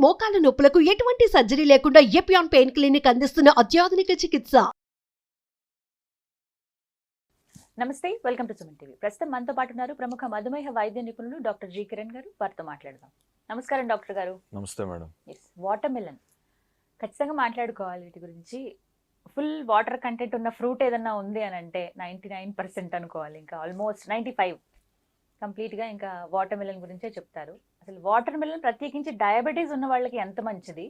మోకాల నొప్పులకు ఎటువంటి సర్జరీ లేకుండా ఎపియాన్ పెయిన్ క్లినిక్ అందిస్తున్న అత్యాధునిక చికిత్స. నమస్తే, వెల్కమ్ టు సుమన్ టీవీ. ప్రస్తుతం మనతో పాటు ఉన్నారు ప్రముఖ మధుమేహ వైద్య నిపుణులు డాక్టర్ జి కిరణ్ గారు. వారితో మాట్లాడదాం. నమస్కారం డాక్టర్ గారు. నమస్తే మేడం. వాటర్ మిలన్ ఖచ్చితంగా మాట్లాడుకోవాలి. వీటి గురించి ఫుల్ వాటర్ కంటెంట్ ఉన్న ఫ్రూట్ ఏదన్నా ఉంది అని అంటే 99% అనుకోవాలి, ఇంకా ఆల్మోస్ట్ 95 కంప్లీట్గా ఇంకా వాటర్ మిలన్ గురించే చెప్తారు. అసలు వాటర్ మిలన్ ప్రత్యేకించి డయాబెటీస్ ఉన్న వాళ్ళకి ఎంత మంచిది,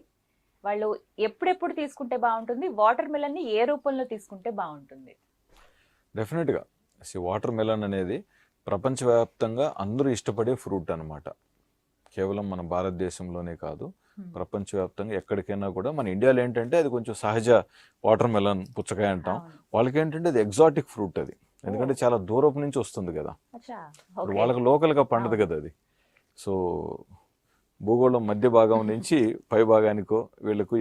వాళ్ళు ఎప్పుడెప్పుడు తీసుకుంటే బాగుంటుంది, వాటర్ మిలన్ని ఏ రూపంలో తీసుకుంటే బాగుంటుంది? డెఫినెట్గా వాటర్ మెలన్ అనేది ప్రపంచవ్యాప్తంగా అందరూ ఇష్టపడే ఫ్రూట్ అనమాట. కేవలం మన భారతదేశంలోనే కాదు, ప్రపంచవ్యాప్తంగా ఎక్కడికైనా కూడా. మన ఇండియాలో ఏంటంటే అది కొంచెం సహజ వాటర్ మెలన్, పుచ్చకాయ అంటాం. వాళ్ళకి ఏంటంటే అది ఎగ్జాటిక్ ఫ్రూట్ అది, ఎందుకంటే చాలా దూరపు నుంచి వస్తుంది కదా, వాళ్ళకి లోకల్గా పండదు కదా అది. సో భూగోళం మధ్య భాగం నుంచి పై భాగానికో వీళ్ళకు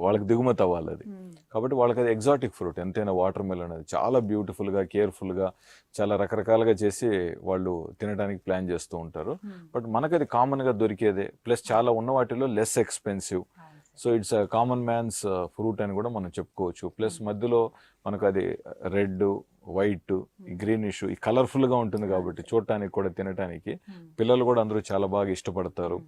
వాళ్ళకి దిగుమతి అవ్వాలి అది. కాబట్టి వాళ్ళకి అది ఎగ్జాటిక్ ఫ్రూట్. ఎంతైనా వాటర్ మెలన్ అది చాలా బ్యూటిఫుల్గా, కేర్ఫుల్గా, చాలా రకరకాలుగా చేసి వాళ్ళు తినడానికి ప్లాన్ చేస్తూ ఉంటారు. బట్ మనకు అది కామన్గా దొరికేదే, ప్లస్ చాలా ఉన్న వాటిలో less expensive. So it's common man's fruit అని కూడా మనం చెప్పుకోవచ్చు. ప్లస్ మధ్యలో మనకు అది రెడ్, వైట్, గ్రీనిష్, ఈ కలర్ఫుల్గా ఉంటుంది కాబట్టి చూడటానికి కూడా, తినటానికి పిల్లలు కూడా అందరూ చాలా బాగా ఇష్టపడతారు.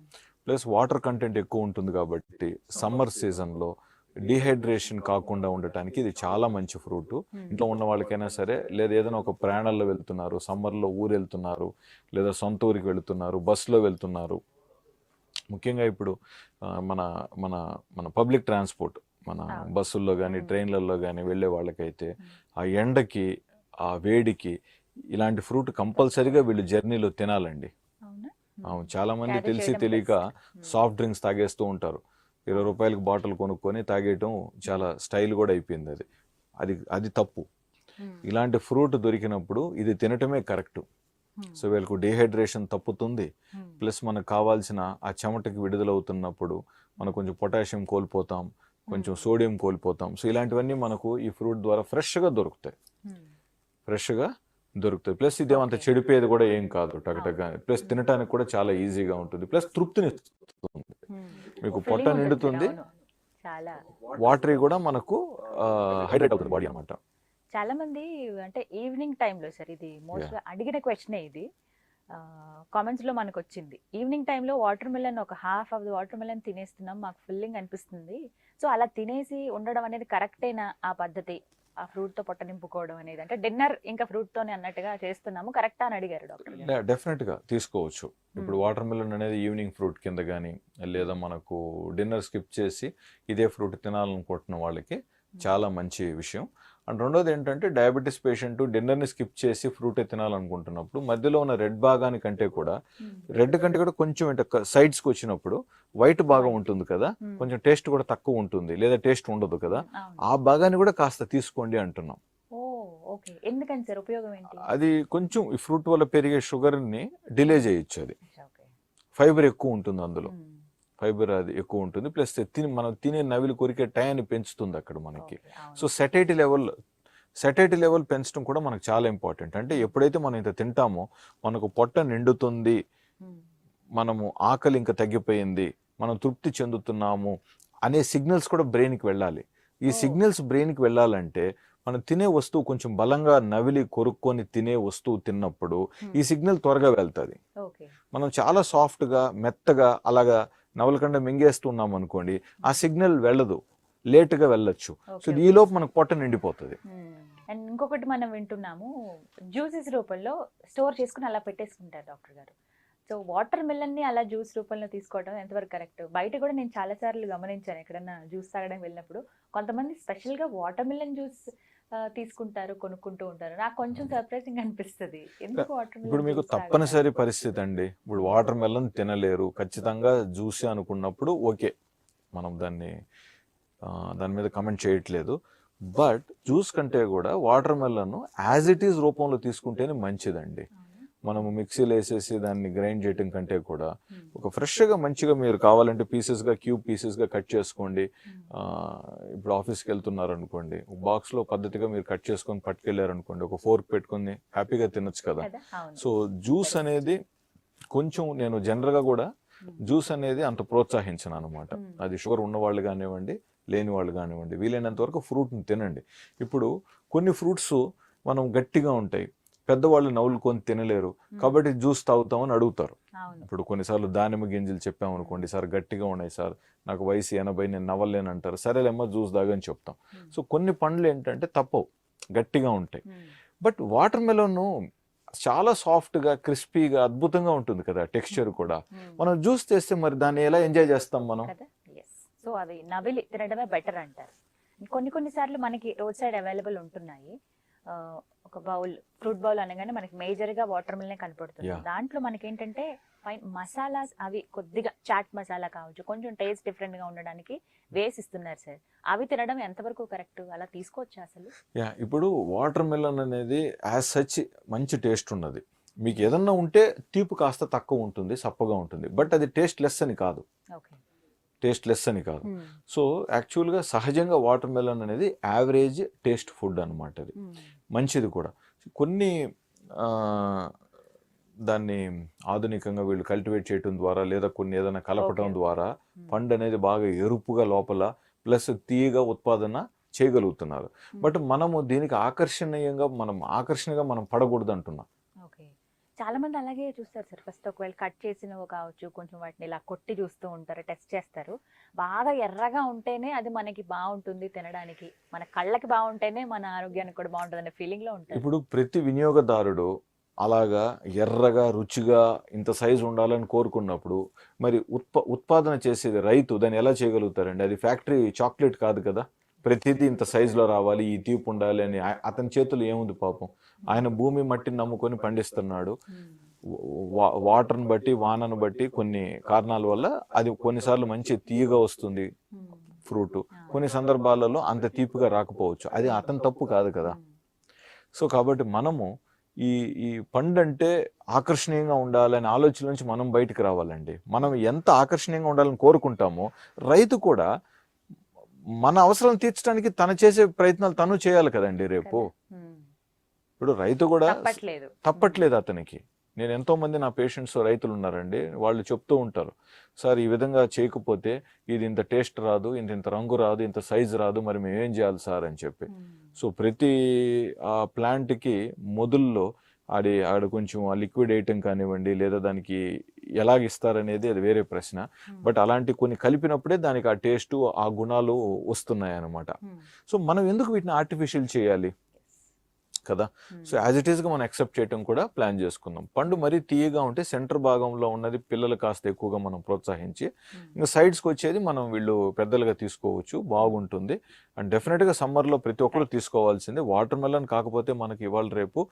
ప్లస్ వాటర్ కంటెంట్ ఎక్కువ ఉంటుంది కాబట్టి సమ్మర్ సీజన్లో డీహైడ్రేషన్ కాకుండా ఉండటానికి ఇది చాలా మంచి ఫ్రూట్. ఇంట్లో ఉన్న వాళ్ళకైనా సరే, లేదా ఏదైనా ఒక ప్రయాణాల్లో వెళ్తున్నారు, సమ్మర్లో ఊరు వెళ్తున్నారు, లేదా సొంత ఊరికి వెళ్తున్నారు, బస్సులో వెళ్తున్నారు, ముఖ్యంగా ఇప్పుడు మన మన మన పబ్లిక్ ట్రాన్స్పోర్ట్, మన బస్సుల్లో కానీ ట్రైన్లలో కానీ వెళ్ళే వాళ్ళకైతే ఆ ఎండకి, ఆ వేడికి ఇలాంటి ఫ్రూట్ కంపల్సరీగా వీళ్ళు జర్నీలో తినాలండి. చాలా మంది తెలిసి తెలియక సాఫ్ట్ డ్రింక్స్ తాగేస్తూ ఉంటారు. 20 రూపాయలకి బాటిల్ కొనుక్కొని తాగేయటం చాలా స్టైల్ కూడా అయిపోయింది. అది తప్పు. ఇలాంటి ఫ్రూట్ దొరికినప్పుడు ఇది తినటమే కరెక్ట్. సో వీళ్ళకు డీహైడ్రేషన్ తప్పుతుంది. ప్లస్ మనకు కావాల్సిన ఆ చెమటకి విడుదలవుతున్నప్పుడు మనం కొంచెం పొటాషియం కోల్పోతాం, కొంచెం సోడియం కోల్పోతాం. సో ఇలాంటివన్నీ మనకు ఈ ఫ్రూట్ ద్వారా ఫ్రెష్గా దొరుకుతాయి. ప్లస్ ఇదేమంత చెడిపోయేది కూడా ఏం కాదు, టగటగా. ప్లస్ తినడానికి కూడా చాలా ఈజీగా ఉంటుంది. ప్లస్ తృప్తిని ఇస్తుంది, మీకు పొట్ట నిండుతుంది, వాటర్ కూడా మనకు హైడ్రేట్ అవుతుంది బాడీ అనమాట. చాలా మంది అంటే ఈవినింగ్ టైంలో, సార్ ఇది మోస్ట్ అడిగిన క్వశ్చనే, ఇది కామెంట్స్ లో మనకు వచ్చింది. ఈవినింగ్ టైంలో వాటర్ మిలన్, ఒక half of the watermelon తినేస్తున్నాం, మాకు ఫిల్లింగ్ అనిపిస్తుంది. సో అలా తినేసి ఉండడం అనేది కరెక్టేనా ఆ పద్ధతి, ఆ ఫ్రూట్ తో పొట్ట నింపుకోవడం అనేది? అంటే డిన్నర్ ఇంకా ఫ్రూట్ తోనే అన్నట్టుగా చేస్తున్నాము, కరెక్టా అని అడిగారు డాక్టర్. డెఫినెట్ గా తీసుకోవచ్చు. ఇప్పుడు వాటర్ మిలన్ అనేది ఈవినింగ్ ఫ్రూట్ కింద కానీ, లేదా మనకు డిన్నర్ స్కిప్ చేసి ఇదే ఫ్రూట్ తినాలనుకుంటున్న వాళ్ళకి చాలా మంచి విషయం. అండ్ రెండోది ఏంటంటే, డయాబెటీస్ పేషెంట్ డిన్నర్ని స్కిప్ చేసి ఫ్రూట్ తినాలనుకుంటున్నప్పుడు మధ్యలో ఉన్న రెడ్ భాగానికంటే కూడా, రెడ్ కంటే కూడా కొంచెం సైడ్స్కి వచ్చినప్పుడు వైట్ భాగం ఉంటుంది కదా, కొంచెం టేస్ట్ కూడా తక్కువ ఉంటుంది, లేదా టేస్ట్ ఉండదు కదా, ఆ భాగాన్ని కూడా కాస్త తీసుకోండి అంటున్నాం. అది కొంచెం ఈ ఫ్రూట్ వల్ల పెరిగే షుగర్ని డిలే చేయొచ్చు. అది ఫైబర్ ఎక్కువ ఉంటుంది, అందులో ఫైబర్ అది ఎక్కువ ఉంటుంది. ప్లస్ మనం తినే నవిలు కొరికే టయాన్ని పెంచుతుంది అక్కడ మనకి. సో సెటైటీ లెవెల్ పెంచడం కూడా మనకు చాలా ఇంపార్టెంట్. అంటే ఎప్పుడైతే మనం ఇంత తింటామో మనకు పొట్ట నిండుతుంది, మనము ఆకలి ఇంకా తగ్గిపోయింది, మనం తృప్తి చెందుతున్నాము అనే సిగ్నల్స్ కూడా బ్రెయిన్కి వెళ్ళాలి. ఈ సిగ్నల్స్ బ్రెయిన్కి వెళ్ళాలంటే మనం తినే వస్తువు కొంచెం బలంగా నవిలి కొరుక్కొని తినే వస్తువు తిన్నప్పుడు ఈ సిగ్నల్ త్వరగా వెళ్తుంది. మనం చాలా సాఫ్ట్గా, మెత్తగా అలాగా నవలకుండా మింగేస్తున్నాం అనుకోండి, ఆ సిగ్నల్ వెళ్ళదు, లేట్గా వెళ్ళొచ్చు. సో ఈలోపు మనకు పొట్ట నిండిపోతుంది. అండ్ ఇంకొకటి మనం వింటున్నాము, జ్యూసెస్ రూపంలో స్టోర్ చేసుకుని అలా పెట్టేసుకుంటారు డాక్టర్ గారు. సో వాటర్ మిలన్ని అలా జ్యూస్ రూపంలో తీసుకోవడం ఎంతవరకు కరెక్ట్? బయట కూడా నేను చాలా సార్లు గమనించాను, ఎక్కడన్నా జ్యూస్ తాగడానికి వెళ్ళినప్పుడు కొంతమంది స్పెషల్గా వాటర్ మిలన్ జ్యూస్ తీసుకుంటారు, కొనుక్కుంటూ ఉంటారు. నాకు కొంచెం సర్ప్రైజింగ్ అనిపిస్తుంది. ఎందుకు వాటర్ మిలన్? ఇప్పుడు మీకు తప్పనిసరి పరిస్థితి అండి, ఇప్పుడు వాటర్ మిలన్ తినలేరు, ఖచ్చితంగా జ్యూస్ అనుకున్నప్పుడు ఓకే, మనం దాని మీద కమెంట్ చేయట్లేదు. బట్ జ్యూస్ కంటే కూడా water melon as it is రూపంలో తీసుకుంటేనే మంచిదండి. మనము మిక్సీలో వేసేసి దాన్ని గ్రైండ్ చేయటం కంటే కూడా ఒక ఫ్రెష్గా మంచిగా మీరు కావాలంటే క్యూబ్ పీసెస్గా కట్ చేసుకోండి. ఇప్పుడు ఆఫీస్కి వెళ్తున్నారు అనుకోండి, బాక్స్లో పద్ధతిగా మీరు కట్ చేసుకొని పట్టుకెళ్ళారు అనుకోండి, ఒక ఫోర్క్ పెట్టుకొని హ్యాపీగా తినొచ్చు కదా. సో జ్యూస్ అనేది కొంచెం నేను జనరల్గా కూడా జ్యూస్ అనేది అంత ప్రోత్సహించను అనమాట. అది షుగర్ ఉన్న వాళ్ళు కానివ్వండి, లేని వాళ్ళు కానివ్వండి, వీలైనంత వరకు ఫ్రూట్ని తినండి. ఇప్పుడు కొన్ని ఫ్రూట్స్ మనం గట్టిగా ఉంటాయి, పెద్దవాళ్ళు నవ్వులుకొని తినలేరు కాబట్టి జ్యూస్ తాగుతామని అడుగుతారు. ఇప్పుడు కొన్నిసార్లు దానిమ్మ గింజలు చెప్పామనుకోండి, సార్ గట్టిగా ఉన్నాయి సార్, నాకు వయసు 80, నేను నవ్వలేను అంటారు. సరేలేమ్మా జ్యూస్ తాగని చెప్తాం. సో కొన్ని పండ్లు ఏంటంటే తప్పవు, గట్టిగా ఉంటాయి. బట్ వాటర్ మెలోన్ చాలా సాఫ్ట్గా, క్రిస్పీగా, అద్భుతంగా ఉంటుంది కదా టెక్స్చర్ కూడా. మనం జ్యూస్ చేస్తే మరి దాన్ని ఎలా ఎంజాయ్ చేస్తాం మనం? సో అవి నవిలి తినడమే బెటర్ అంటారు. కొన్నిసార్లు మనకి రోడ్ సైడ్ అవైలబుల్ ఉంటున్నాయి. ఒక బౌల్, ఫ్రూట్ బౌల్ అనగానే మనకి మేజర్ గా వాటర్ మిలనే కనపడుతుంది. దాంట్లో మనకి ఏంటంటే మసాలాస్ అవి కొద్దిగా చాట్ మసాలా కావచ్చు, కొంచెం టేస్ట్ డిఫరెంట్ గా ఉండడానికి వేసిస్తున్నారు సార్. అవి తినడం ఎంతవరకు కరెక్ట్? అలా తీసుకోవచ్చు అసలు? ఇప్పుడు వాటర్ మిలన్ అనేది యాజ్ సచ్ మంచి టేస్ట్ ఉన్నది. మీకు ఏదన్నా ఉంటే తీపి కాస్త తక్కువ ఉంటుంది, సప్పగా ఉంటుంది, బట్ అది టేస్ట్ లెస్ అని కాదు. సో యాక్చువల్గా సహజంగా వాటర్ మెలన్ అనేది యావరేజ్ టేస్ట్ ఫుడ్ అనమాట. అది మంచిది కూడా. కొన్ని దాన్ని ఆధునికంగా వీళ్ళు కల్టివేట్ చేయడం ద్వారా లేదా కొన్ని ఏదైనా కలపటం ద్వారా పండు అనేది బాగా ఎరుపుగా లోపల ప్లస్ తీయగా ఉత్పాదన చేయగలుగుతున్నారు. బట్ మనము దీనికి ఆకర్షణగా మనం పడకూడదు అంటున్నాం. చాలా మంది అలాగే చూస్తారు సార్. ఫస్ట్ ఒకవేళ కట్ చేసినవి కావచ్చు, కొంచెం వాటిని ఇలా కొట్టి చూస్తూ ఉంటారు, టెస్ట్ చేస్తారు. బాగా ఎర్రగా ఉంటేనే అది మనకి బాగుంటుంది తినడానికి, మన కళ్ళకి బాగుంటేనే మన ఆరోగ్యానికి కూడా బాగుంటుంది అనే ఫీలింగ్ లో ఉంటారు. ఇప్పుడు ప్రతి వినియోగదారుడు అలాగా ఎర్రగా, రుచిగా, ఇంత సైజు ఉండాలని కోరుకున్నప్పుడు మరి ఉత్పాదన చేసేది రైతు దాన్ని ఎలా చేయగలుగుతారండి? అది ఫ్యాక్టరీ చాక్లెట్ కాదు కదా, ప్రతిదీ ఇంత సైజులో రావాలి, ఈ తీపి ఉండాలి అని అతని చేతులు ఏముంది పాపం? ఆయన భూమి మట్టిని నమ్ముకొని పండిస్తున్నాడు. వాటర్ని బట్టి, వానను బట్టి, కొన్ని కారణాల వల్ల అది కొన్నిసార్లు మంచి తీయగా వస్తుంది ఫ్రూట్, కొన్ని సందర్భాలలో అంత తీపిగా రాకపోవచ్చు. అది అతని తప్పు కాదు కదా. సో కాబట్టి మనము ఈ పండు అంటే ఆకర్షణీయంగా ఉండాలనే ఆలోచన నుంచి మనం బయటకు రావాలండి. మనం ఎంత ఆకర్షణీయంగా ఉండాలని కోరుకుంటామో రైతు కూడా మన అవసరం తీర్చడానికి తను చేసే ప్రయత్నాలు తను చేయాలి కదండి రేపు. ఇప్పుడు రైతు కూడా తప్పట్లేదు అతనికి. నేను ఎంతో మంది నా పేషెంట్స్ రైతులు ఉన్నారండి, వాళ్ళు చెప్తూ ఉంటారు, సార్ ఈ విధంగా చేయకపోతే ఇది ఇంత టేస్ట్ రాదు, ఇంత రంగు రాదు, ఇంత సైజు రాదు, మరి మేము ఏం చేయాలి సార్ అని చెప్పి. సో ప్రతి ప్లాంట్కి మొదల్లో ఆడ కొంచెం ఆ లిక్విడ్ వేయటం కానివ్వండి, లేదా దానికి ఎలాగిస్తారనేది అది వేరే ప్రశ్న. బట్ అలాంటి కొన్ని కలిపినప్పుడే దానికి ఆ టేస్ట్, ఆ గుణాలు వస్తున్నాయి అన్నమాట. సో మనం ఎందుకు వీటిని ఆర్టిఫిషియల్ చేయాలి కదా? సో యాజ్ ఇట్ ఈస్గా మనం యాక్సెప్ట్ చేయడం కూడా ప్లాన్ చేసుకుందాం. పండు మరీ తీయగా ఉంటే సెంటర్ భాగంలో ఉన్నది పిల్లలు కాస్త ఎక్కువగా మనం ప్రోత్సహించి, ఇంకా సైడ్స్కి వచ్చేది మనం వీళ్ళు పెద్దలుగా తీసుకోవచ్చు, బాగుంటుంది. అండ్ డెఫినెట్గా సమ్మర్లో ప్రతి ఒక్కరు తీసుకోవాల్సిందే. వాటర్ మెలన్ కాకపోతే మనకి ఇవాళ రేపు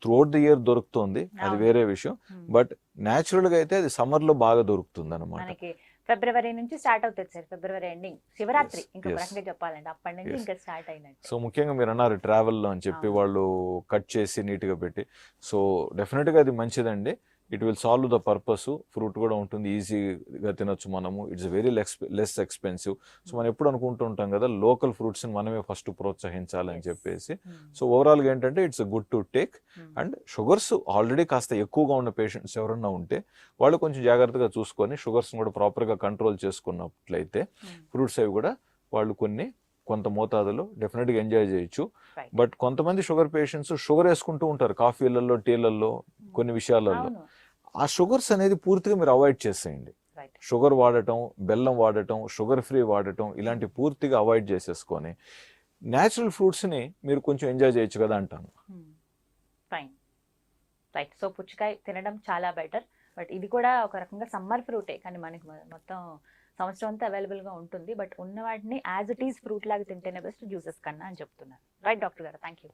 త్రూఅవుట్ ది ఇయర్ దొరుకుతుంది, అది వేరే విషయం. బట్ న్యాచురల్గా అయితే అది సమ్మర్లో బాగా దొరుకుతుంది అనమాట. ఫిబ్రవరి నుంచి స్టార్ట్ అవుతుంది సార్, ఫిబ్రవరి ఎండింగ్, శివరాత్రి ఇంకా రకంగా చెప్పాలంటే అప్పటి నుంచి ఇంకా స్టార్ట్ అయినట్టు. సో ముఖ్యంగా మీరు అన్నారు ట్రావెల్లో అని చెప్పి వాళ్ళు కట్ చేసి నీట్గా పెట్టి, సో డెఫినెట్గా అది మంచిదండి. It will solve the purpose. Fruit కూడా ఉంటుంది, ఈజీగా తినొచ్చు మనము. It's very less expensive. So మనం ఎప్పుడు అనుకుంటూ ఉంటాం కదా, లోకల్ ఫ్రూట్స్ని మనమే ఫస్ట్ ప్రోత్సహించాలని చెప్పేసి. సో ఓవరాల్గా ఏంటంటే it's good to take. And sugars already కాస్త ఎక్కువగా ఉన్న పేషెంట్స్ ఎవరన్నా ఉంటే వాళ్ళు కొంచెం జాగ్రత్తగా చూసుకొని షుగర్స్ని కూడా ప్రాపర్గా కంట్రోల్ చేసుకున్నట్లయితే ఫ్రూట్స్ అవి కూడా వాళ్ళు కొంత మోతాదులో డెఫినెట్గా ఎంజాయ్ చేయొచ్చు. బట్ కొంతమంది షుగర్ పేషెంట్స్ షుగర్ వేసుకుంటూ ఉంటారు కాఫీలలో, టీలలో, కొన్ని విషయాలలో. ఆ షుగర్స్ అనేది పూర్తిగా మీరు అవాయిడ్ చేసేయండి. షుగర్ వాడటం, బెల్లం వాడటం, షుగర్ ఫ్రీ వాడటం, ఇలాంటి పూర్తిగా అవాయిడ్ చేసేసుకొని న్యాచురల్ ఫ్రూట్స్ని మీరు కొంచెం ఎంజాయ్ చేయొచ్చు కదా అంటాను. Fine, right. సో పుచ్చకాయ తినడం చాలా బెటర్. బట్ ఇది కూడా ఒక రకంగా సమ్మర్ ఫ్రూటే, కానీ మనకి మొత్తం సంవత్సరం అంతా అవైలబుల్గా ఉంటుంది. బట్ ఉన్న వాటిని యాజ్ ఇట్ ఈస్ ఫ్రూట్ లాగా తింటేనే బెస్ట్ జ్యూసెస్ కన్నా అని చెప్తున్నారు. రైట్ డాక్టర్ గారు, థ్యాంక్ యూ.